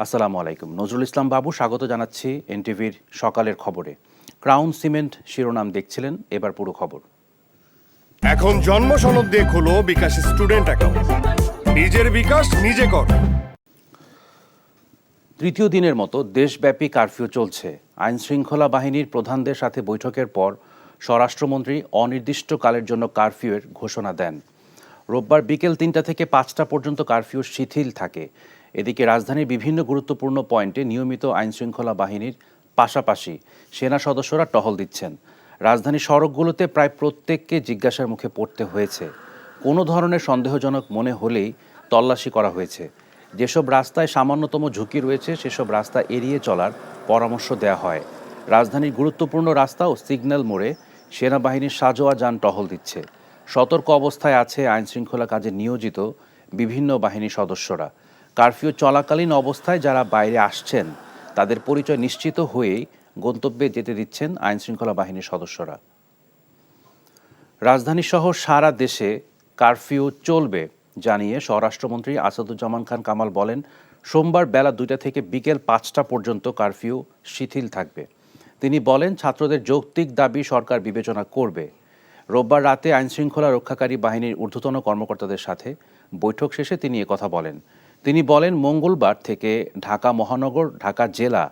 আসসালামু আলাইকুম। নজরুল ইসলাম বাবু স্বাগত জানাচ্ছি এনটিভির সকালের খবরে। ক্রাউন সিমেন্ট শিরোনাম দেখছিলেন, এবার পুরো খবর। এখন জন্ম সনদ দিয়ে খোলো বিকাশ স্টুডেন্ট অ্যাকাউন্ট। নিজের বিকাশ নিজে কর। তৃতীয় দিনের মতো দেশব্যাপী কারফিউ চলছে। আইন শৃঙ্খলা বাহিনীর প্রধানদের সাথে বৈঠকের পর স্বরাষ্ট্রমন্ত্রী অনির্দিষ্টকালের জন্য কারফিউয়ের ঘোষণা দেন। রোববার বিকেল ৩টা থেকে ৫টা পর্যন্ত কারফিউ শিথিল থাকে। এদিকে রাজধানীর বিভিন্ন গুরুত্বপূর্ণ পয়েন্টে নিয়মিত আইন শৃঙ্খলা বাহিনীর পাশাপাশি সেনা সদস্যরা টহল দিচ্ছেন। রাজধানীর সড়কগুলোতে প্রায় প্রত্যেককে জিজ্ঞাসার মুখে পড়তে হয়েছে। কোনো ধরনের সন্দেহজনক মনে হলেই তল্লাশি করা হয়েছে। যেসব রাস্তায় সামান্যতম ঝুঁকি রয়েছে সেসব রাস্তা এড়িয়ে চলার পরামর্শ দেওয়া হয়। রাজধানীর গুরুত্বপূর্ণ রাস্তা ও সিগন্যাল মোড়ে সেনাবাহিনীর সাজোয়া যান টহল দিচ্ছে। সতর্ক অবস্থায় আছে আইনশৃঙ্খলা কাজে নিয়োজিত বিভিন্ন বাহিনীর সদস্যরা। কারফিউ চলাকালীন অবস্থায় যারা বাইরে আসছেন তাদের পরিচয় নিশ্চিত হয়েই গন্তব্যে যেতে দিচ্ছেন আইনশৃঙ্খলা বাহিনীর সদস্যরা। রাজধানীসহ সারা দেশে কারফিউ চলবে জানিয়ে স্বরাষ্ট্রমন্ত্রী আসাদুজ্জামান খান কামাল বলেন, সোমবার বেলা 2টা থেকে বিকেল 5টা পর্যন্ত কারফিউ শিথিল থাকবে। তিনি বলেন, ছাত্রদের যৌক্তিক দাবি সরকার বিবেচনা করবে। রোববার রাতে আইনশৃঙ্খলা রক্ষাকারী বাহিনীর ঊর্ধ্বতন কর্মকর্তাদের সাথে বৈঠক শেষে তিনি একথা বলেন। তিনি বলেন, মঙ্গলবার থেকে ঢাকা মহানগর, ঢাকা জেলা,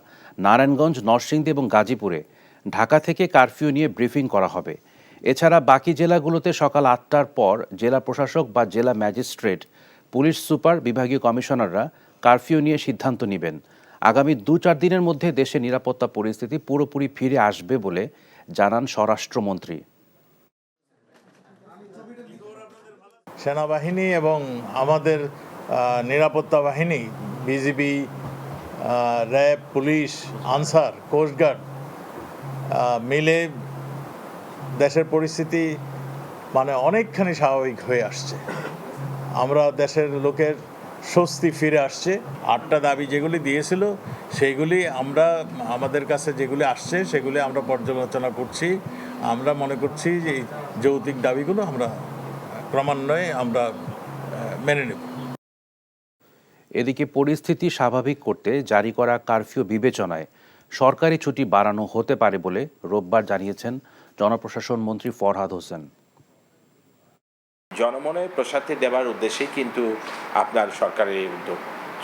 নারায়ণগঞ্জ, নরসিংদী এবং গাজীপুরে ঢাকা থেকে কারফিউ নিয়ে ব্রিফিং করা হবে। এছাড়া বাকি জেলাগুলোতে সকাল 8টার পর জেলা প্রশাসক বা জেলা ম্যাজিস্ট্রেট, পুলিশ সুপার, বিভাগীয় কমিশনাররা কারফিউ নিয়ে সিদ্ধান্ত নেবেন। আগামী 2-4 দিনের মধ্যে দেশে নিরাপত্তা পরিস্থিতি পুরোপুরি ফিরে আসবে বলে জানান স্বরাষ্ট্রমন্ত্রী। সেনাবাহিনী এবং আমাদের নিরাপত্তা বাহিনী, বিজিবি, র্যাব, পুলিশ, আনসার, কোস্টগার্ড মিলে দেশের পরিস্থিতি অনেকখানি স্বাভাবিক হয়ে আসছে। আমরা দেশের লোকের স্বস্তি ফিরে আসছে। 8টা দাবি যেগুলি দিয়েছিল সেইগুলি আমাদের কাছে যেগুলি আসছে সেগুলি আমরা পর্যালোচনা করছি। আমরা মনে করছি যে এই যৌক্তিক দাবিগুলো আমরা ক্রমান্বয়ে মেনে নেব। এদিকে পরিস্থিতি স্বাভাবিক করতে জারি করা কারফিউ বিবেচনায় সরকারি ছুটি বাড়ানো হতে পারে বলে রোববার জানিয়েছেন জনপ্রশাসন মন্ত্রী ফরহাদ হোসেন। জনমনে প্রশান্তি দেওয়ার উদ্দেশ্যেই কিন্তু আপনার সরকারের এই উদ্যোগ।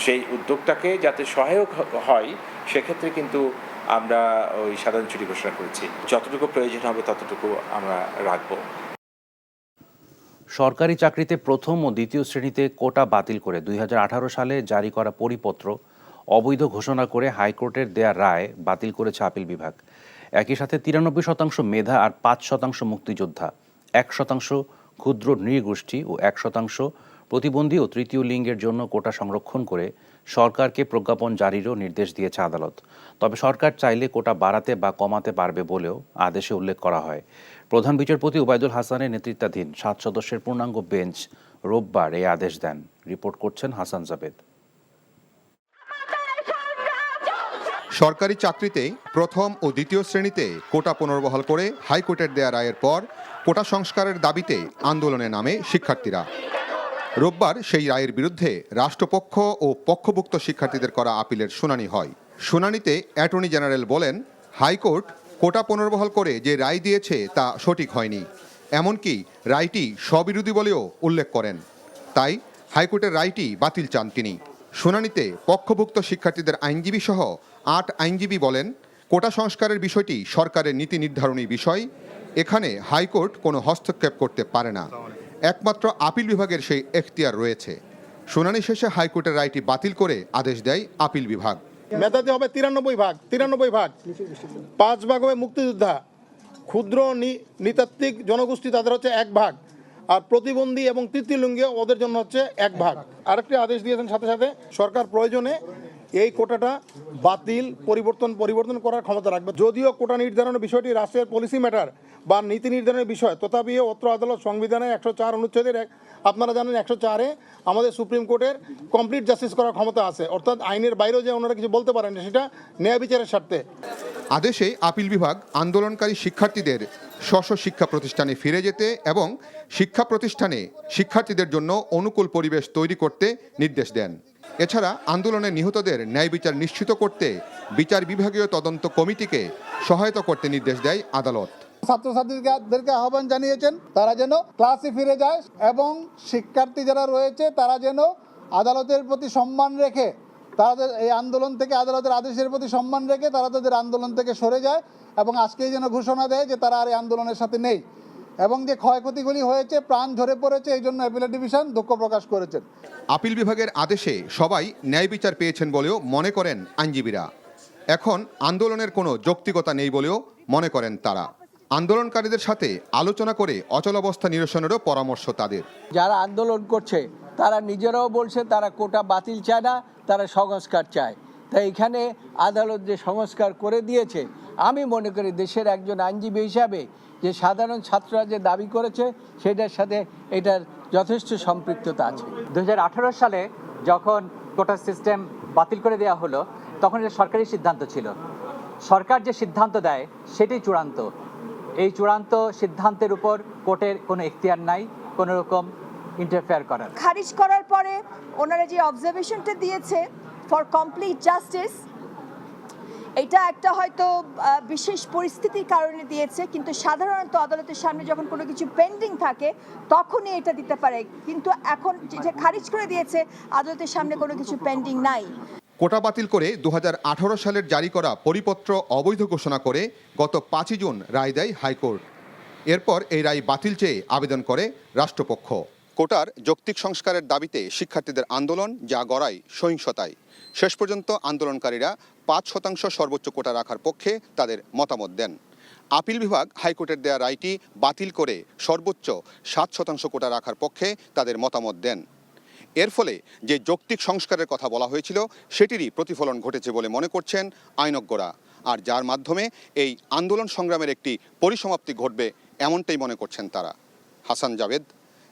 সেই উদ্যোগটাকে যাতে সহায়ক হয় সেক্ষেত্রে কিন্তু আমরা ওই সাধারণ ছুটি ঘোষণা করেছি। যতটুকু প্রয়োজন হবে ততটুকু আমরা রাখবো। সরকারি চাকরিতে প্রথম ও দ্বিতীয় শ্রেণীতে কোটা বাতিল করে 2018 সালে জারি করা পরিপত্র অবৈধ ঘোষণা করে হাইকোর্টের দেয়া রায় বাতিল করেছে আপিল বিভাগ। একই সাথে 93% মেধা আর 5% মুক্তিযোদ্ধা, 1% ক্ষুদ্র নৃগোষ্ঠী ও 1% প্রতিবন্ধী ও তৃতীয় লিঙ্গের জন্য কোটা সংরক্ষণ করে সরকারকে প্রজ্ঞাপন জারিরও নির্দেশ দিয়েছে আদালত। তবে সরকার চাইলে কোটা বাড়াতে বা কমাতে পারবে বলেও আদেশে উল্লেখ করা হয়। প্রধান বিচারপতি ওবায়দুল হাসানের নেতৃত্বাধীন 7 সদস্যের পূর্ণাঙ্গ বেঞ্চ রোববার এই আদেশ দেন। রিপোর্ট করছেন হাসান জাবেদ। সরকারি চাকরিতে প্রথম ও দ্বিতীয় শ্রেণীতে কোটা পুনর্বহাল করে হাইকোর্টের দেয়া রায়ের পর কোটা সংস্কারের দাবিতে আন্দোলনে নামে শিক্ষার্থীরা। রোববার সেই রায়ের বিরুদ্ধে রাষ্ট্রপক্ষ ও পক্ষভুক্ত শিক্ষার্থীদের করা আপিলের শুনানি হয়। শুনানিতে অ্যাটর্নি জেনারেল বলেন, হাইকোর্ট কোটা পুনর্বহাল করে যে রায় দিয়েছে তা সঠিক হয়নি, এমনকি রায়টি স্ববিরোধী বলেও উল্লেখ করেন। তাই হাইকোর্টের রায়টি বাতিল চান তিনি। শুনানিতে পক্ষভুক্ত শিক্ষার্থীদের আইনজীবী সহ 8 আইনজীবী বলেন, কোটা সংস্কারের বিষয়টি সরকারের নীতি নির্ধারণী বিষয়, এখানে হাইকোর্ট কোনো হস্তক্ষেপ করতে পারে না, একমাত্র আপিল বিভাগের সেই এখতিয়ার রয়েছে। শুনানি শেষে হাইকোর্টের রায়টি বাতিল করে আদেশ দেয় আপিল বিভাগ। মেধাতে হবে 93 ভাগ, 5 ভাগ হবে মুক্তিযোদ্ধা, ক্ষুদ্র নৃতাত্ত্বিক জনগোষ্ঠী তাদের হচ্ছে 1 ভাগ, আর প্রতিবন্ধী এবং তৃতীয় লিঙ্গীয় ওদের জন্য হচ্ছে 1 ভাগ। আরেকটি আদেশ দিয়েছেন সাথে সাথে সরকার প্রয়োজনে এই কোটাটা বাতিল পরিবর্তন করার ক্ষমতা রাখবে। যদিও কোটা নির্ধারণের বিষয়টি রাষ্ট্রের পলিসি ম্যাটার বা নীতি নির্ধারণের বিষয়, তথাপিও অত্র আদালত সংবিধানের 104 অনুচ্ছেদের আপনারা জানেন 104-এ আমাদের সুপ্রিম কোর্টের কমপ্লিট জাস্টিস করার ক্ষমতা আছে, অর্থাৎ আইনের বাইরেও যে ওনারা কিছু বলতে পারেন সেটা ন্যায় বিচারের স্বার্থে। আদেশে আপিল বিভাগ আন্দোলনকারী শিক্ষার্থীদের স্ব শিক্ষা প্রতিষ্ঠানে ফিরে যেতে এবং শিক্ষা প্রতিষ্ঠানে শিক্ষার্থীদের জন্য অনুকূল পরিবেশ তৈরি করতে নির্দেশ দেন। এছাড়া আন্দোলনে নিহতদের ন্যায় বিচার নিশ্চিত করতে বিচার বিভাগীয় তদন্ত কমিটিকে সহায়তা করতে নির্দেশ দেয় আদালত। ছাত্রছাত্রীদেরকে আহ্বান জানিয়েছেন তারা যেন ক্লাসে ফিরে যায় এবং শিক্ষার্থী যারা রয়েছে তারা যেন আদালতের প্রতি সম্মান রেখে তাদের এই আন্দোলন থেকে, আদালতের আদেশের প্রতি সম্মান রেখে তারা তাদের আন্দোলন থেকে সরে যায় এবং আজকেই যেন ঘোষণা দেয় যে তারা আর এই আন্দোলনের সাথে নেই এবং যে ক্ষয়ক্ষতিগুলি হয়েছে, প্রাণ ঝরে পড়েছে, এই জন্য অ্যাপিলেট ডিভিশন দুঃখ প্রকাশ করেছেন। আপিল বিভাগের আদেশে সবাই ন্যায় বিচার পেয়েছেন বলেও মনে করেন আইনজীবীরা। এখন আন্দোলনের কোনো যৌক্তিকতা নেই বলেও মনে করেন তারা। আন্দোলনকারীদের সাথে আলোচনা করে অচলাবস্থা নিরসনেরও পরামর্শ তাদের। যারা আন্দোলন করছে তারা নিজেরাও বলছে তারা কোটা বাতিল চায় না, তারা সংস্কার চায়। তাই এখানে আদালত যে সংস্কার করে দিয়েছে, আমি মনে করি দেশের একজন আইনজীবী হিসাবে যে সাধারণ ছাত্ররা যে দাবি করেছে সেটার সাথে এটার যথেষ্ট সম্পৃক্ততা আছে। 2018 সালে যখন কোটা সিস্টেম বাতিল করে দেওয়া হলো তখন এটা সরকারি সিদ্ধান্ত ছিল। সরকার যে সিদ্ধান্ত দেয় সেটাই চূড়ান্ত। এই চূড়ান্ত সিদ্ধান্তের উপর কোর্টের কোনো এখতিয়ার নাই কোনো রকম ইন্টারফেয়ার করার। খারিজ করার পরে ওনারা যে অবজারভেশনটা দিয়েছে ফর কমপ্লিট জাস্টিস, এটা একটা হয়তো বিশেষ পরিস্থিতির কারণে দিয়েছে, কিন্তু সাধারণত আদালতের সামনে যখন কোনো কিছু পেন্ডিং থাকে তখনই এটা দিতে পারে, কিন্তু এখন যে খারিজ করে দিয়েছে আদালতের সামনে কোনো কিছু পেন্ডিং নাই। কোটা বাতিল করে 2018 সালের জারি করা পরিপত্র অবৈধ ঘোষণা করে গত 5 জুন রায় দেয় হাইকোর্ট। এরপর এই রায় বাতিল চেয়ে আবেদন করে রাষ্ট্রপক্ষ। কোটার যৌক্তিক সংস্কারের দাবিতে শিক্ষার্থীদের আন্দোলন যা গড়ায় সহিংসতায়। শেষ পর্যন্ত আন্দোলনকারীরা 5% সর্বোচ্চ কোটা রাখার পক্ষে তাদের মতামত দেন। আপিল বিভাগ হাইকোর্টের দেয়া রায়টি বাতিল করে সর্বোচ্চ 7% কোটা রাখার পক্ষে তাদের মতামত দেন। এর ফলে যে যৌক্তিক সংস্কারের কথা বলা হয়েছিল সেটিরই প্রতিফলন ঘটেছে বলে মনে করছেন আইনজ্ঞরা, আর যার মাধ্যমে এই আন্দোলন সংগ্রামের একটি পরিসমাপ্তি ঘটবে এমনটাই মনে করছেন তারা। Hasan Javed,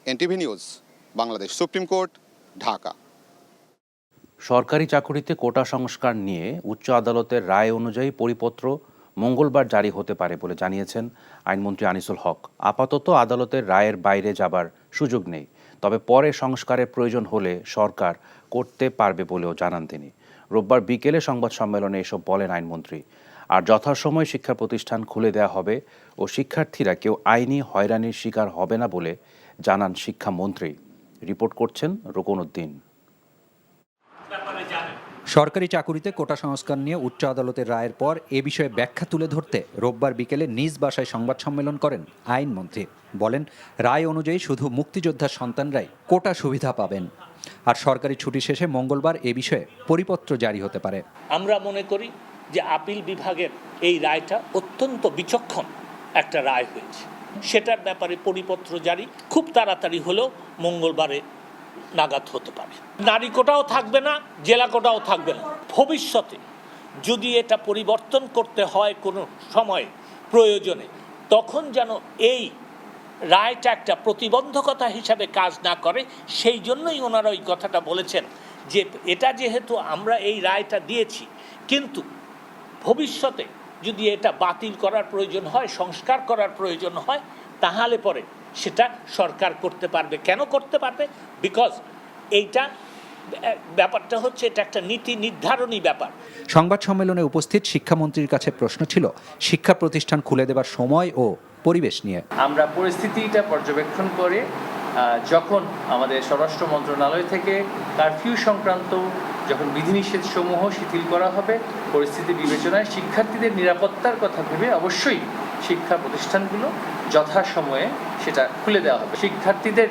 NTV news, Bangladesh supreme court, Dhaka. সরকারি চাকুরিতে কোটা সংস্কার নিয়ে উচ্চ আদালতের রায় অনুযায়ী পরিপত্র মঙ্গলবার জারি হতে পারে বলে জানিয়েছেন আইনমন্ত্রী আনিসুল হক। আপাতত আদালতের রায়ের বাইরে যাবার সুযোগ নেই, তবে পরে সংস্কারের প্রয়োজন হলে সরকার করতে পারবে বলেও জানান তিনি। রোববার বিকেলে সংবাদ সম্মেলনে এসব বলেন আইনমন্ত্রী। আর যথাসময়ে শিক্ষা প্রতিষ্ঠান খুলে দেওয়া হবে ও শিক্ষার্থীরা কেউ আইনি হয়রানির শিকার হবে না বলে জানান শিক্ষামন্ত্রী। রিপোর্ট করছেন রুকন উদ্দিন। সরকারি চাকুরিতে কোটা সংস্কার নিয়ে উচ্চ আদালতের রায়ের পর এ বিষয়ে ব্যাখ্যা তুলে ধরতে রোববার বিকেলে নিজ বাসায় সংবাদ সম্মেলন করেন আইনমন্ত্রী। বলেন, রায় অনুযায়ী শুধু মুক্তিযোদ্ধার সন্তানরাই কোটা সুবিধা পাবেন, আর সরকারি ছুটি শেষে মঙ্গলবার এ বিষয়ে পরিপত্র জারি হতে পারে। আমরা মনে করি যে আপিল বিভাগের এই রায়টা অত্যন্ত বিচক্ষণ একটা রায় হয়েছে। সেটার ব্যাপারে পরিপত্র জারি খুব তাড়াতাড়ি হলেও মঙ্গলবারে নাগাদ হতে পারে। নারী কোটাও থাকবে না, জেলা কোটাও থাকবে না। ভবিষ্যতে যদি এটা পরিবর্তন করতে হয় কোনো সময় প্রয়োজনে, তখন যেন এই রায়টা একটা প্রতিবন্ধকতা হিসাবে কাজ না করে, সেই জন্যই ওনারা ওই কথাটা বলেছেন যে এটা যেহেতু আমরা এই রায়টা দিয়েছি, কিন্তু ভবিষ্যতে যদি এটা বাতিল করার প্রয়োজন হয়, সংস্কার করার প্রয়োজন হয়, তাহলে পরে সেটা সরকার করতে পারবে। কেন করতে পারবে? বিকজ এইটা ব্যাপারটা হচ্ছে এটা একটা নীতি নির্ধারণী ব্যাপার। সংবাদ সম্মেলনে উপস্থিত শিক্ষামন্ত্রীর কাছে প্রশ্ন ছিল শিক্ষা প্রতিষ্ঠান খুলে দেবার সময় ও পরিবেশ নিয়ে। আমরা পরিস্থিতিটা পর্যবেক্ষণ করে যখন আমাদের স্বরাষ্ট্র মন্ত্রণালয় থেকে কারফিউ সংক্রান্ত যখন বিধিনিষেধ সমূহ শিথিল করা হবে, পরিস্থিতি বিবেচনায় শিক্ষার্থীদের নিরাপত্তার কথা ভেবে অবশ্যই শিক্ষা প্রতিষ্ঠানগুলো যথাসময়ে সেটা খুলে দেওয়া হবে। শিক্ষার্থীদের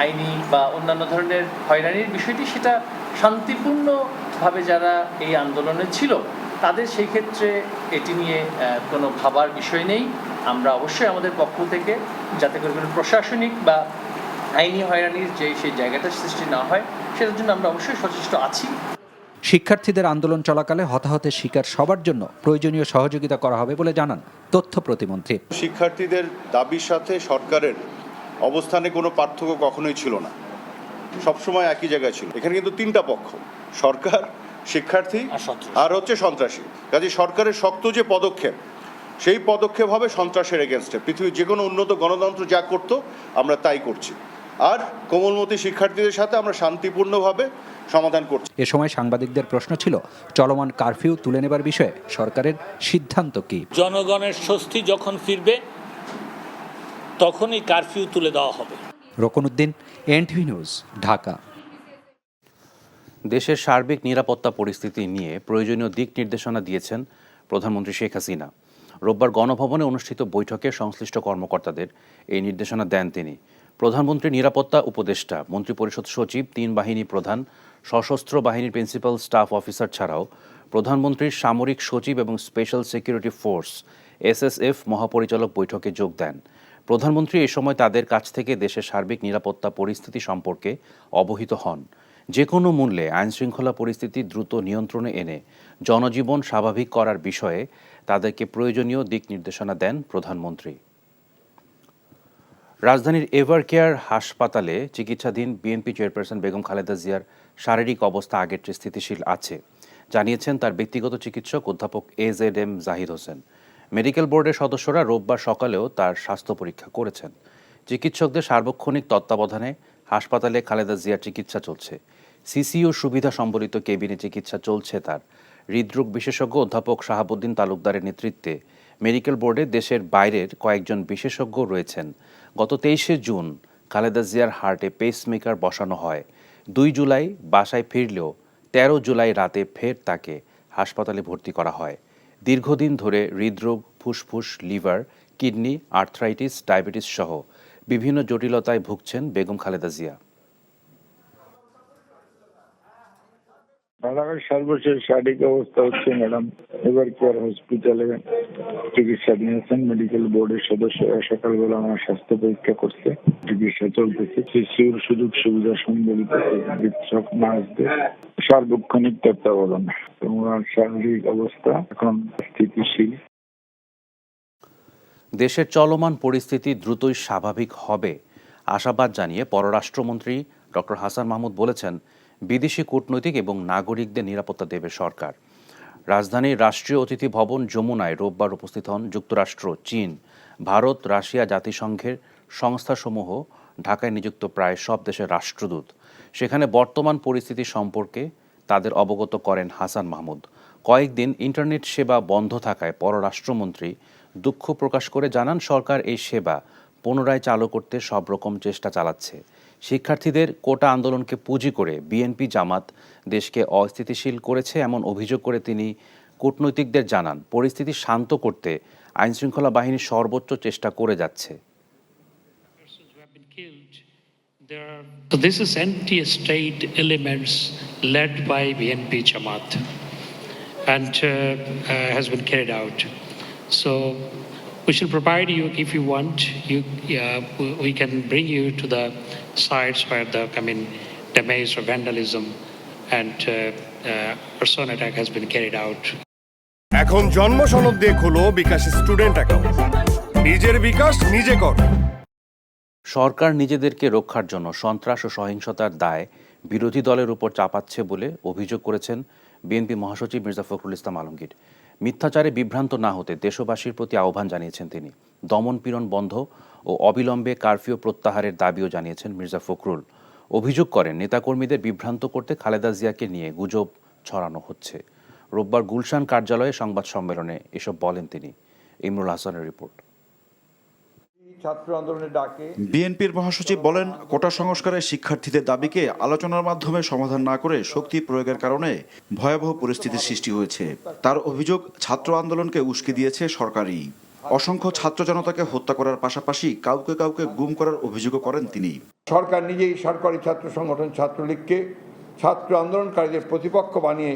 আইনি বা অন্যান্য ধরনের হয়রানির বিষয়টি সেটা শান্তিপূর্ণভাবে যারা এই আন্দোলনে ছিল তাদের সেই ক্ষেত্রে এটি নিয়ে কোনো ভাবার বিষয় নেই। আমরা অবশ্যই আমাদের পক্ষ থেকে যাতে করে কোনো প্রশাসনিক বা আইনি হয়রানির যে সেই জায়গাটা সৃষ্টি না হয় সেটার জন্য আমরা অবশ্যই সচেষ্ট আছি। শিক্ষার্থীদের আন্দোলন চলাকালে হতাহতের শিকার সবার জন্য প্রয়োজনীয় সহযোগিতা করা হবে বলে জানান তথ্য প্রতিমন্ত্রী। শিক্ষার্থীদের দাবির সাথে সরকারের অবস্থানে কোনো পার্থক্য কখনোই ছিল না, সবসময় একই জায়গায় ছিল। এখানে কিন্তু তিনটা পক্ষ, সরকার, শিক্ষার্থী আর হচ্ছে সন্ত্রাসী। কাজে সরকারের শক্ত যে পদক্ষেপ, সেই পদক্ষেপ হবে সন্ত্রাসের এগেনস্টে। পৃথিবীর যে কোনো উন্নত গণতন্ত্র যা করতো আমরা তাই করছি। আর কোমলমতি শিক্ষার্থীদের সাথে আমরা শান্তিপূর্ণভাবে সমাধান করছি। এ সময় সাংবাদিকদের প্রশ্ন ছিল চলমান কারফিউ তুলে নেবার বিষয়ে সরকারের সিদ্ধান্ত কি। জনগণের স্বস্তি যখন ফিরবে তখনই কারফিউ তুলে দেওয়া হবে। রকনউদ্দিন, NTV নিউজ, ঢাকা। দেশের সার্বিক নিরাপত্তা পরিস্থিতি নিয়ে প্রয়োজনীয় দিক নির্দেশনা দিয়েছেন প্রধানমন্ত্রী শেখ হাসিনা। রোববার গণভবনে অনুষ্ঠিত বৈঠকে সংশ্লিষ্ট কর্মকর্তাদের এই নির্দেশনা দেন তিনি। প্রধানমন্ত্রী নিরাপত্তা উপদেষ্টা, মন্ত্রিপরিষদ সচিব, 3 বাহিনী প্রধান, সশস্ত্র বাহিনীর প্রিন্সিপাল স্টাফ অফিসার ছাড়াও প্রধানমন্ত্রীর সামরিক সচিব এবং স্পেশাল সিকিউরিটি ফোর্স SSF মহাপরিচালক বৈঠকে যোগ দেন। প্রধানমন্ত্রী এ সময় তাদের কাছ থেকে দেশের সার্বিক নিরাপত্তা পরিস্থিতি সম্পর্কে অবহিত হন। যে কোনো মূল্যে আইনশৃঙ্খলা পরিস্থিতি দ্রুত নিয়ন্ত্রণে এনে জনজীবন স্বাভাবিক করার বিষয়ে তাদেরকে প্রয়োজনীয় দিক নির্দেশনা দেন প্রধানমন্ত্রী। রাজধানীর এভারকেয়ার হাসপাতালে চিকিৎসাধীন বিএনপি চেয়ারপারসন বেগম খালেদা জিয়ার শারীরিক অবস্থা আগের চেয়ে স্থিতিশীল আছে জানিয়েছেন তার ব্যক্তিগত চিকিৎসক অধ্যাপক AZM জাহিদ হোসেন। মেডিকেল বোর্ডের সদস্যরা রোববার সকালেও তার স্বাস্থ্য পরীক্ষা করেছেন। চিকিৎসকদের সার্বক্ষণিক তত্ত্বাবধানে হাসপাতালে খালেদা জিয়ার চিকিৎসা চলছে। CCU সুবিধা সম্বলিত কেবিনে চিকিৎসা চলছে তার। হৃদরোগ বিশেষজ্ঞ অধ্যাপক শাহাবুদ্দিন তালুকদারের নেতৃত্বে মেডিকেল বোর্ডে দেশের বাইরের কয়েকজন বিশেষজ্ঞ রয়েছেন। গত 23শে জুন খালেদা জিয়ার হার্টে পেসমেকার বসানো হয়। 2 জুলাই বাসায় ফিরলেও 13 জুলাই রাতে ফের তাকে হাসপাতালে ভর্তি করা হয়। দীর্ঘদিন ধরে হৃদরোগ, ফুসফুস, লিভার, কিডনি, আর্থ্রাইটিস, ডায়াবেটিস সহ বিভিন্ন জটিলতায় ভুগছেন বেগম খালেদা জিয়া। ম্যাডামের সর্বশেষ শারীরিক অবস্থা হচ্ছে ম্যাডাম এভারকেয়ার হসপিটালে চিকিৎসা নিয়েছেন। মেডিকেল বোর্ডের সদস্যরা সকালবেলা আমার স্বাস্থ্য পরীক্ষা করছে, চিকিৎসা চলতেছে। CCUর সুযোগ সুবিধা সম্বলিত চিকিৎসক নার্সদের সার্বক্ষণিক তত্ত্বাবধান। তোমার শারীরিক অবস্থা এখন স্থিতিশীল। দেশের চলমান পরিস্থিতি দ্রুতই স্বাভাবিক হবে আশাবাদ জানিয়ে পররাষ্ট্রমন্ত্রী ডক্টর হাসান মাহমুদ বলেছেন, বিদেশি কূটনৈতিক এবং নাগরিকদের নিরাপত্তা দেবে সরকার। রাজধানীর রাষ্ট্রীয় অতিথি ভবন যমুনায় রোববার উপস্থিত হন যুক্তরাষ্ট্র, চীন, ভারত, রাশিয়া, জাতিসংঘের সংস্থাসমূহ, ঢাকায় নিযুক্ত প্রায় সব দেশের রাষ্ট্রদূত। সেখানে বর্তমান পরিস্থিতি সম্পর্কে তাদের অবগত করেন হাসান মাহমুদ। কয়েকদিন ইন্টারনেট সেবা বন্ধ থাকায় পররাষ্ট্রমন্ত্রী দুঃখ প্রকাশ করে জানান, সরকার এই সেবা পুনরায় চালু করতে সব রকম চেষ্টা চালাচ্ছে। শিক্ষার্থীদের কোটা আন্দোলনকে পুঁজি করে বিএনপি জামাত দেশকে অস্থিতিশীল করেছে এমন অভিযোগ করে তিনি কূটনৈতিকদের জানান, পরিস্থিতি শান্ত করতে আইনশৃঙ্খলা বাহিনী সর্বোচ্চ চেষ্টা করে যাচ্ছে। So this is anti-state elements led by BNP Jamaat and has been carried out. So we shall provide you, if you want, we can bring you to the sites where the damage or vandalism and arson attack has been carried out. এখন জন্ম সনদ দিয়ে খোলো বিকাশ student account. নিজের বিকাশ নিজে কর। সরকার নিজেদেরকে রক্ষার জন্য সন্ত্রাস ও সহিংসতার দায় বিরোধী দলের উপর চাপাচ্ছে বলে অভিযোগ করেছেন বিএনপি মহাসচিব মির্জা ফখরুল ইসলাম আলমগীর। মিথ্যাচারে বিভ্রান্ত না হতে দেশবাসীর প্রতি আহ্বান জানিয়েছেন তিনি। দমন পীড়ন বন্ধ ও অবিলম্বে কারফিউ প্রত্যাহারের দাবিও জানিয়েছেন মির্জা ফখরুল। অভিযোগ করেন, নেতাকর্মীদের বিভ্রান্ত করতে খালেদা জিয়াকে নিয়ে গুজব ছড়ানো হচ্ছে। রোববার গুলশান কার্যালয়ে সংবাদ সম্মেলনে এসব বলেন তিনি। ইমরুল হাসানের রিপোর্ট। বিএনপির মহাসচিব বলেন, কোটা সংস্কারের শিক্ষার্থীদের দাবিকে আলোচনার মাধ্যমে সমাধান না করে শক্তি প্রয়োগের কারণে ভয়াবহ পরিস্থিতির সৃষ্টি হয়েছে। তার অভিযোগ, ছাত্র আন্দোলনকে উস্কে দিয়েছে সরকারই। অসংখ্য ছাত্র জনতাকে হত্যা করার পাশাপাশি কাউকে কাউকে গুম করার অভিযোগও করেন তিনি। সরকার নিজেই সরকারি ছাত্র সংগঠন ছাত্রলীগকে ছাত্র আন্দোলনকারীদের প্রতিপক্ষ বানিয়ে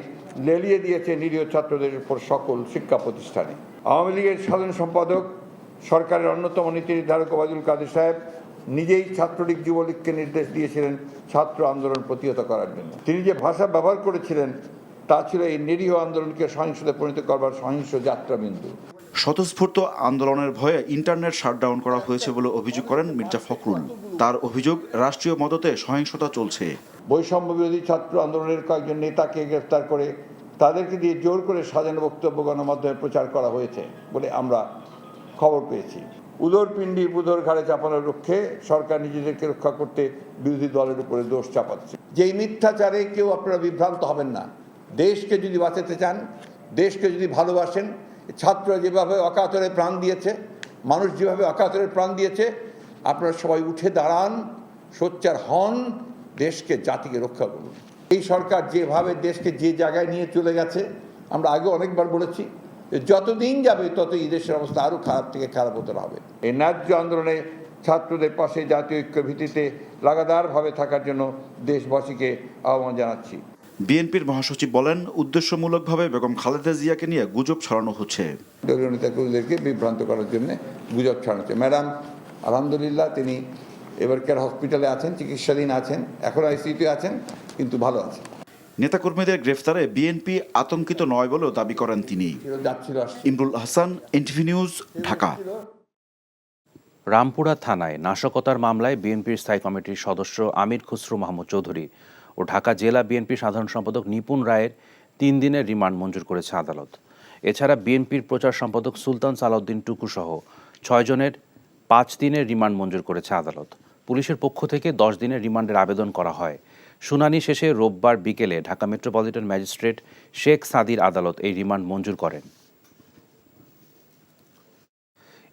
লেলিয়ে দিয়েছে নিরীহ ছাত্রদের উপর সকল শিক্ষা প্রতিষ্ঠানে। আওয়ামী লীগের সাধারণ সম্পাদক, সরকারের অন্যতম নীতি নির্ধারক ওবায়দুল কাদের সাহেব নিজেই ছাত্রলীগ যুবলীগকে নির্দেশ দিয়েছিলেন ছাত্র আন্দোলন প্রতিহত করার জন্য। তিনি যে ভাষা ব্যবহার করেছিলেন তা ছিল এই নিরীহ আন্দোলনকে সহিংসতায় পরিণত করবার সহিংস যাত্রাবিন্দু। স্বতঃস্ফূর্ত আন্দোলনের ভয়ে ইন্টারনেট শাটডাউন করা হয়েছে বলে অভিযোগ করেন মির্জা ফখরুল। তার অভিযোগ, রাষ্ট্রীয় মদতে সহিংসতা চলছে। বৈষম্য বিরোধী ছাত্র আন্দোলনের কয়েকজন নেতাকে গ্রেফতার করে তাদেরকে দিয়ে জোর করে সাজানো বক্তব্য গণমাধ্যমে প্রচার করা হয়েছে বলে আমরা খবর পেয়েছি। উদরপিণ্ডি উদর ঘাড়ে চাপানোর লক্ষ্যে সরকার নিজেদেরকে রক্ষা করতে বিরোধী দলের উপরে দোষ চাপাচ্ছে। যেই মিথ্যাচারে কেউ আপনারা বিভ্রান্ত হবেন না। দেশকে যদি বাঁচাতে চান, দেশকে যদি ভালোবাসেন, ছাত্ররা যেভাবে অকাতরে প্রাণ দিয়েছে, মানুষ যেভাবে অকাতরে প্রাণ দিয়েছে, আপনারা সবাই উঠে দাঁড়ান, সোচ্চার হন, দেশকে জাতিকে রক্ষা করুন। এই সরকার যেভাবে দেশকে যে জায়গায় নিয়ে চলে গেছে, আমরা আগে অনেকবার বলেছি, যতদিন যাবে তত এই দেশের অবস্থা আরও খারাপ থেকে খারাপ হতে হবে। এই ন্যায্য আন্দোলনে ছাত্রদের পাশে জাতীয় ঐক্য ভিত্তিতে লাগাতারভাবে থাকার জন্য দেশবাসীকে আহ্বান জানাচ্ছি। বিএনপির মহাসচিব বলেন, উদ্দেশ্যমূলকভাবে বেগম খালেদা জিয়াকে নিয়ে গুজব ছড়ানো হচ্ছে। দলীয় নেতাকর্মীদেরকে বিভ্রান্ত করার জন্য গুজব ছড়ানো হচ্ছে। ম্যাডাম আলহামদুলিল্লাহ তিনি এবারকার হসপিটালে আছেন, চিকিৎসাধীন আছেন, এখন আইসিইউতে আছেন, কিন্তু ভালো আছেন। নেতাকর্মীদের গ্রেফতারে বিএনপি আতঙ্কিত নয় বলেও দাবি করেন তিনি। Imrul Hasan, NTV news, Dhaka. রামপুরা থানায় নাশকতার মামলায় বিএনপির স্থায়ী কমিটির সদস্য আমির খুসরু মাহমুদ চৌধুরী ও ঢাকা জেলা বিএনপির সাধারণ সম্পাদক নিপুণ রায়ের 3 দিনের রিমান্ড মঞ্জুর করেছে আদালত। এছাড়া বিএনপির প্রচার সম্পাদক সুলতান সালাউদ্দিন টুকু সহ 6 জনের 5 দিনের রিমান্ড মঞ্জুর করেছে আদালত। পুলিশের পক্ষ থেকে 10 দিনের রিমান্ডের আবেদন করা হয়। শুনানি শেষে রোববার বিকেলে ঢাকা মেট্রোপলিটন ম্যাজিস্ট্রেট শেখ সাদির আদালত এই রিমান্ড মঞ্জুর করেন।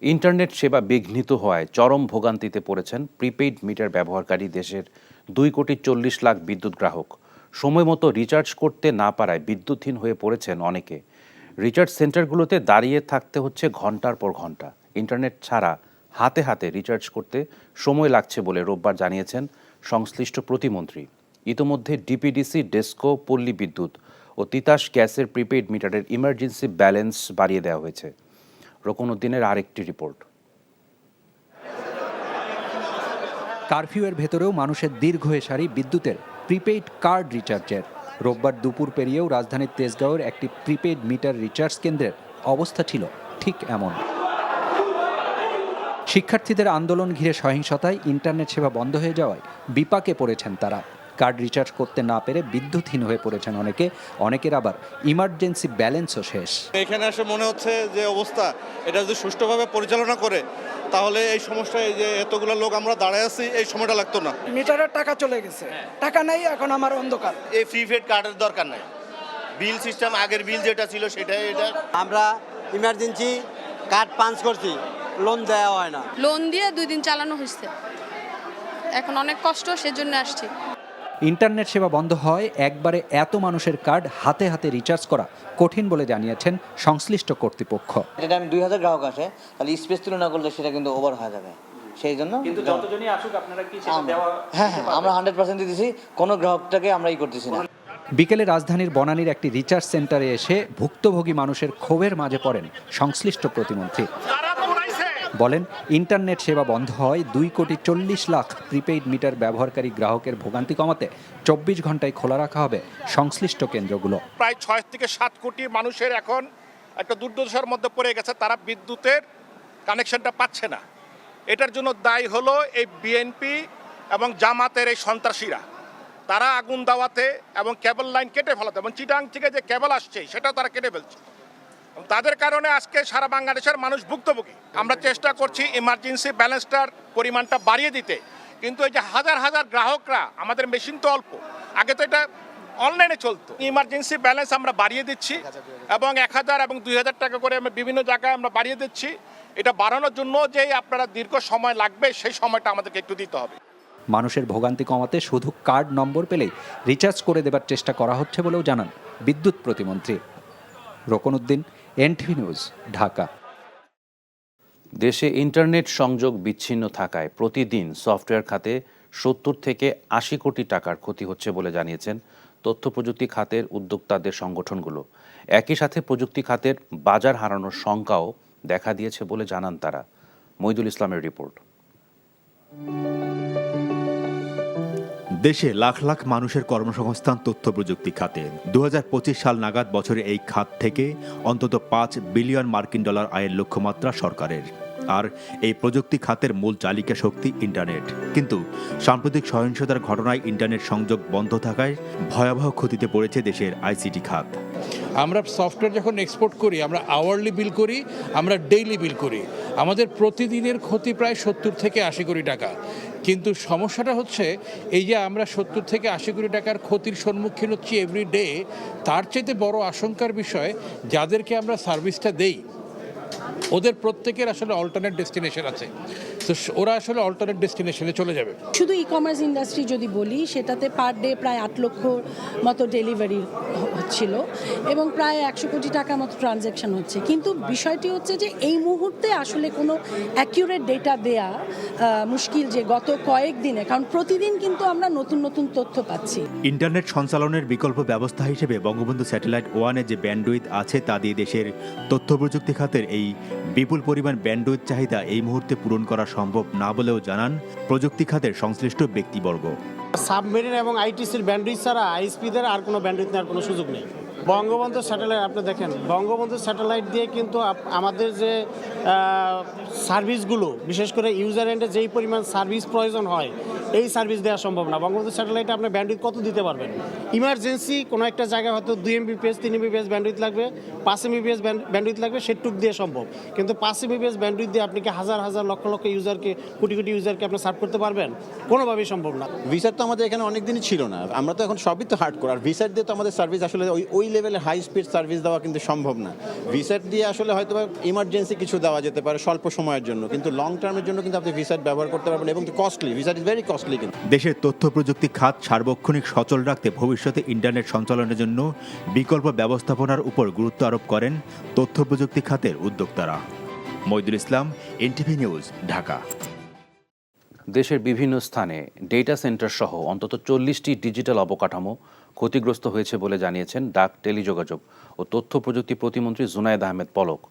ইন্টারনেট সেবা বিঘ্নিত হওয়ায় চরম ভোগান্তিতে পড়েছেন প্রিপেইড মিটার ব্যবহারকারী দেশের 2,40,00,000 বিদ্যুৎ গ্রাহক। সময় মতো রিচার্জ করতে না পারায় বিদ্যুৎহীন হয়ে পড়েছেন অনেকে। রিচার্জ সেন্টারগুলোতে দাঁড়িয়ে থাকতে হচ্ছে ঘন্টার পর ঘন্টা। ইন্টারনেট ছাড়া হাতে হাতে রিচার্জ করতে সময় লাগছে বলে রোববার জানিয়েছেন সংশ্লিষ্ট প্রতিমন্ত্রী। ইতোমধ্যে ডিপিডিসি, ডেসকো, পল্লী বিদ্যুৎ ও তিতাস গ্যাসের প্রিপেইড মিটারের ইমার্জেন্সি ব্যালেন্স বাড়িয়ে দেওয়া হয়েছে। রকনউদ্দিনের আরেকটি রিপোর্ট। কারফিউয়ের ভেতরেও মানুষের দীর্ঘ সারি বিদ্যুতের প্রিপেইড কার্ড রিচার্জের। রোববার দুপুর পেরিয়েও রাজধানীর তেজগাঁওয়ের একটি প্রিপেইড মিটার রিচার্জ কেন্দ্রের অবস্থা ছিল ঠিক এমন। শিক্ষার্থীদের আন্দোলন ঘিরে সহিংসতায় ইন্টারনেট সেবা বন্ধ হয়ে যাওয়ায় বিপাকে পড়েছেন তারা। কার্ড রিচার্জ করতে না পেরে বিদ্যুৎহীন হয়ে পড়েছেন অনেকের আবার ইমার্জেন্সি ব্যালেন্সও শেষ। এখানে এসে মনে হচ্ছে যে অবস্থা, এটা যদি সুষ্ঠুভাবে পরিচালনা করে তাহলে এই সমস্যায় যে এতগুলো লোক আমরা দাঁড়ায় আছি এই সময়টা লাগতো না। মিটারের টাকা চলে গেছে, টাকা নাই, এখন আমার অন্ধকার। এই প্রিপেড কার্ডের দরকার নাই, বিল সিস্টেম আগের বিল যেটা ছিল সেটাই এটা। আমরা ইমার্জেন্সি কার্ড পাঞ্চ করছি, লোন দেওয়া হয় না। লোন দিয়ে 2 দিন চালানো হয়েছে, এখন অনেক কষ্ট, সেজন্য আসছি। ইন্টারনেট সেবা বন্ধ হয় একবারে এত মানুষের কার্ড হাতে হাতে রিচার্জ করা কঠিন বলে জানিয়েছেন সংশ্লিষ্ট কর্তৃপক্ষ। এটা আমি 2000 গ্রাহক আসে, তাহলে স্পেস তুলনা করলে সেটা কিন্তু ওভার হয়ে যাবে। সেই জন্য কিন্তু যতজনই আসুক আপনারা কি সেটা দেওয়া? হ্যাঁ, আমরা 100% দিতেছি, কোনো গ্রাহকটাকে আমরা করতেছি না। বিকেলে রাজধানীর বনানীর একটি রিচার্জ সেন্টারে এসে ভুক্তভোগী মানুষের ক্ষোভের মাঝে পড়েন সংশ্লিষ্ট প্রতিমন্ত্রী। বলেন, ইন্টারনেট সেবা বন্ধ হয় 2,40,00,000 প্রিপেইড মিটার ব্যবহারকারী গ্রাহকের ভোগান্তি কমাতে 24 ঘন্টায় খোলা রাখা হবে সংশ্লিষ্ট কেন্দ্রগুলো। প্রায় 6 থেকে 7 কোটি মানুষের এখন একটা দুর্দশার মধ্যে পড়ে গেছে, তারা বিদ্যুতের কানেকশনটা পাচ্ছে না। এটার জন্য দায়ী হলো এই বিএনপি এবং জামাতের এই সন্ত্রাসীরা। তারা আগুন দেওয়াতে এবং কেবল লাইন কেটে ফেলাতে, এবং চিটাং থেকে যে কেবল আসছে সেটাও তারা কেটে ফেলছে। তাদের কারণে আজকে সারা বাংলাদেশের মানুষ ভুক্তভোগী। আমরা চেষ্টা করছি ইমার্জেন্সি ব্যালেন্সটার পরিমাণটা বাড়িয়ে দিতে, কিন্তু এই যে হাজার হাজার গ্রাহকরা, আমাদের মেশিন তো অল্প, আগে তো এটা অনলাইনে চলতো। ইমার্জেন্সি ব্যালেন্স আমরা বাড়িয়ে দিচ্ছি এবং 1000 এবং 2000 টাকা করে আমরা বিভিন্ন জায়গায় আমরা বাড়িয়ে দিচ্ছি। এটা বাড়ানোর জন্য যে আপনারা দীর্ঘ সময় লাগবে সেই সময়টা আমাদেরকে একটু দিতে হবে। মানুষের ভোগান্তি কমাতে শুধু কার্ড নম্বর পেলেই রিচার্জ করে দেবার চেষ্টা করা হচ্ছে বলেও জানান বিদ্যুৎ প্রতিমন্ত্রী। রকনউদ্দিন, এনটিভি নিউজ, ঢাকা। দেশে ইন্টারনেট সংযোগ বিচ্ছিন্ন থাকায় প্রতিদিন সফটওয়্যার খাতে 70 থেকে 80 কোটি টাকার ক্ষতি হচ্ছে বলে জানিয়েছেন তথ্য প্রযুক্তি খাতের উদ্যোক্তাদের সংগঠনগুলো। একই সাথে প্রযুক্তি খাতের বাজার হারানোর শঙ্কাও দেখা দিয়েছে বলে জানান তারা। মইদুল ইসলামের রিপোর্ট। দেশে লাখ লাখ মানুষের কর্মসংস্থান তথ্য প্রযুক্তি খাতে। 2025 সাল নাগাদ বছরে এই খাত থেকে অন্তত $5 বিলিয়ন মার্কিন আয়ের লক্ষ্যমাত্রা সরকারের। আর এই প্রযুক্তি খাতের মূল চালিকা শক্তি ইন্টারনেট। কিন্তু সাম্প্রতিক সহিংসতার ঘটনায় ইন্টারনেট সংযোগ বন্ধ থাকায় ভয়াবহ ক্ষতিতে পড়েছে দেশের আইসিটি খাত। আমরা সফটওয়্যার যখন এক্সপোর্ট করি, আমরা আওয়ারলি বিল করি, আমরা ডেইলি বিল করি। আমাদের প্রতিদিনের ক্ষতি প্রায় 70 থেকে 80 কোটি টাকা, কিন্তু সমস্যাটা হচ্ছে এই যে আমরা 70 থেকে 80 কোটি টাকার ক্ষতির সম্মুখীন হচ্ছি এভরি ডে, তার চাইতে বড় আশঙ্কার বিষয় যাদেরকে আমরা সার্ভিসটা দেই ওদের প্রত্যেকের আসলে অল্টারনেট ডেস্টিনেশন আছে, তো ওরা আসলে অল্টারনেট ডেস্টিনেশনে চলে যাবে। শুধু ই কমার্স ইন্ডাস্ট্রি যদি বলি, সেটাতে পার ডে প্রায় 8 লক্ষ মতো ডেলিভারি হচ্ছিল এবং প্রায় 100 কোটি টাকা মতো ট্রানজ্যাকশন হচ্ছে। কিন্তু বিষয়টি হচ্ছে যে এই মুহূর্তে আসলে কোনো অ্যাকিউরেট ডেটা দেয়া মুশকিল যে গত কয়েকদিনে, কারণ প্রতিদিন কিন্তু আমরা নতুন নতুন তথ্য পাচ্ছি। ইন্টারনেট সঞ্চালনের বিকল্প ব্যবস্থা হিসেবে বঙ্গবন্ধু স্যাটেলাইট 1-এর যে ব্যান্ডউইথ আছে তা দিয়ে দেশের তথ্য প্রযুক্তি খাতের এই বিপুল পরিমাণ ব্যান্ডউইথ চাহিদা এই মুহূর্তে পূরণ করা সম্ভব না বলেও জানান প্রযুক্তি খাতের সংশ্লিষ্ট ব্যক্তিবর্গ। সাবমেরিন এবং আইটিসির ব্যান্ডউইথ ছাড়া আইএসপিদের আর কোনো ব্যান্ডউইথ নেওয়ার কোনো সুযোগ নেই। বঙ্গবন্ধু স্যাটেলাইট আপনি দেখেন, বঙ্গবন্ধু স্যাটেলাইট দিয়ে কিন্তু আমাদের যে সার্ভিসগুলো, বিশেষ করে ইউজার এন্ডে যেই পরিমাণ সার্ভিস প্রয়োজন হয়, এই সার্ভিস দেওয়া সম্ভব না। বঙ্গবন্ধু স্যাটেলাইটে আপনি ব্যান্ডউইথ কত দিতে পারবেন? ইমার্জেন্সি কোনো একটা জায়গায় হয়তো 2 Mbps 3 Mbps ব্যান্ডউইথ লাগবে, 5 Mbps ব্যান্ডউইথ লাগবে, সেটুক দিয়ে সম্ভব। কিন্তু 5 Mbps ব্যান্ডউইথ দিয়ে আপনি কি হাজার হাজার লক্ষ লক্ষ ইউজারকে, কোটি কোটি ইউজারকে আপনি সার্ভ করতে পারবেন? কোনোভাবেই সম্ভব না। ভিসার তো আমাদের এখানে অনেক দিনই ছিল না, আমরা তো এখন সবই তো হার্ড করে, আর ভিসার দিয়ে তো আমাদের সার্ভিস আসলে ওই লেভেলে হাই স্পিড সার্ভিস দেওয়া কিন্তু সম্ভব না। ভিসার দিয়ে আসলে হয়তো ইমার্জেন্সি কিছু দেওয়া যেতে পারে স্বল্প সময়ের জন্য, কিন্তু লং টার্মের জন্য কিন্তু আপনি ভিসার ব্যবহার করতে পারবেন, এবং কস্টলি, ভিসার ইজ ভেরি কস্টলি। কিন্তু দেশের তথ্য প্রযুক্তি খাত সার্বক্ষণিক সচল রাখতে ভবিষ্যতে ইন্টারনেট সঞ্চালনের জন্য বিকল্প ব্যবস্থাপনার উপর গুরুত্ব আরোপ করেন তথ্য প্রযুক্তি খাতের উদ্যোক্তারা। মইদুল ইসলাম, এনটিভি নিউজ, ঢাকা। দেশের বিভিন্ন স্থানে ডেটা সেন্টার সহ অন্তত 40টি ডিজিটাল অবকাঠামো ক্ষতিগ্রস্ত হয়েছে বলে জানিয়েছেন ডাক, টেলিযোগাযোগ ও তথ্য প্রযুক্তি প্রতিমন্ত্রী জুনায়েদ আহমেদ পলক।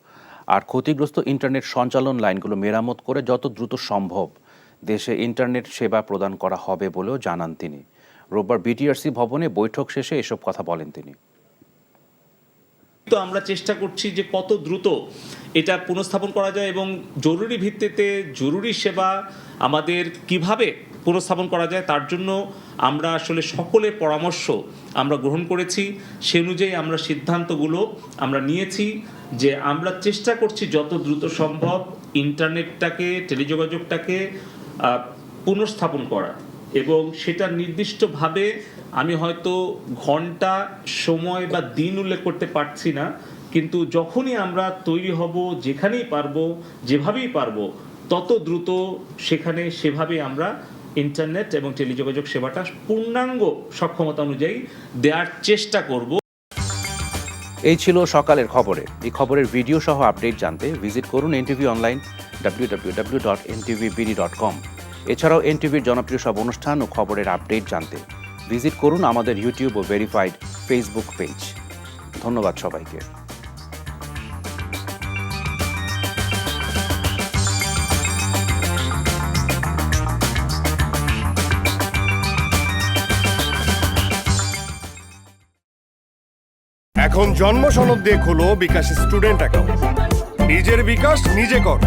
আর ক্ষতিগ্রস্ত ইন্টারনেট সঞ্চালন লাইনগুলো মেরামত করে যত দ্রুত সম্ভব দেশে ইন্টারনেট সেবা প্রদান করা হবে বলেও জানান তিনি। রোববার বিটিআরসি ভবনে বৈঠক শেষে এসব কথা বলেন তিনি। তো আমরা চেষ্টা করছি যে কত দ্রুত এটা পুনঃস্থাপন করা যায় এবং জরুরি ভিত্তিতে জরুরি সেবা আমাদের কিভাবে পুনঃস্থাপন করা যায়, তার জন্য আমরা আসলে সকলের পরামর্শ আমরা গ্রহণ করেছি। সে অনুযায়ী আমরা সিদ্ধান্তগুলো আমরা নিয়েছি যে আমরা চেষ্টা করছি যত দ্রুত সম্ভব ইন্টারনেটটাকে, টেলিযোগাযোগটাকে পুনঃস্থাপন করা, এবং সেটা নির্দিষ্টভাবে আমি হয়তো ঘন্টা, সময় বা দিন উল্লেখ করতে পারছি না, কিন্তু যখনই আমরা তৈরি হব, যেখানেই পারবো, যেভাবেই পারবো, তত দ্রুত সেখানে সেভাবে আমরা ইন্টারনেট এবং টেলিযোগাযোগ সেবাটা পূর্ণাঙ্গ সক্ষমতা অনুযায়ী দেওয়ার চেষ্টা করব। এই ছিল সকালের খবরে। এই খবরের ভিডিও সহ আপডেট জানতে ভিজিট করুন এনটিভি অনলাইন www.ntvbd.com। এছাড়াও এনটিভির জনপ্রিয় সব অনুষ্ঠান ও খবরের আপডেট জানতে ভিজিট করুন আমাদের ইউটিউব ও ভেরিফাইড ফেসবুক পেজ। ধন্যবাদ সবাইকে। এখন জন্ম সনদ দিয়ে খোলো বিকাশ স্টুডেন্ট অ্যাকাউন্ট। নিজের বিকাশ নিজে কর।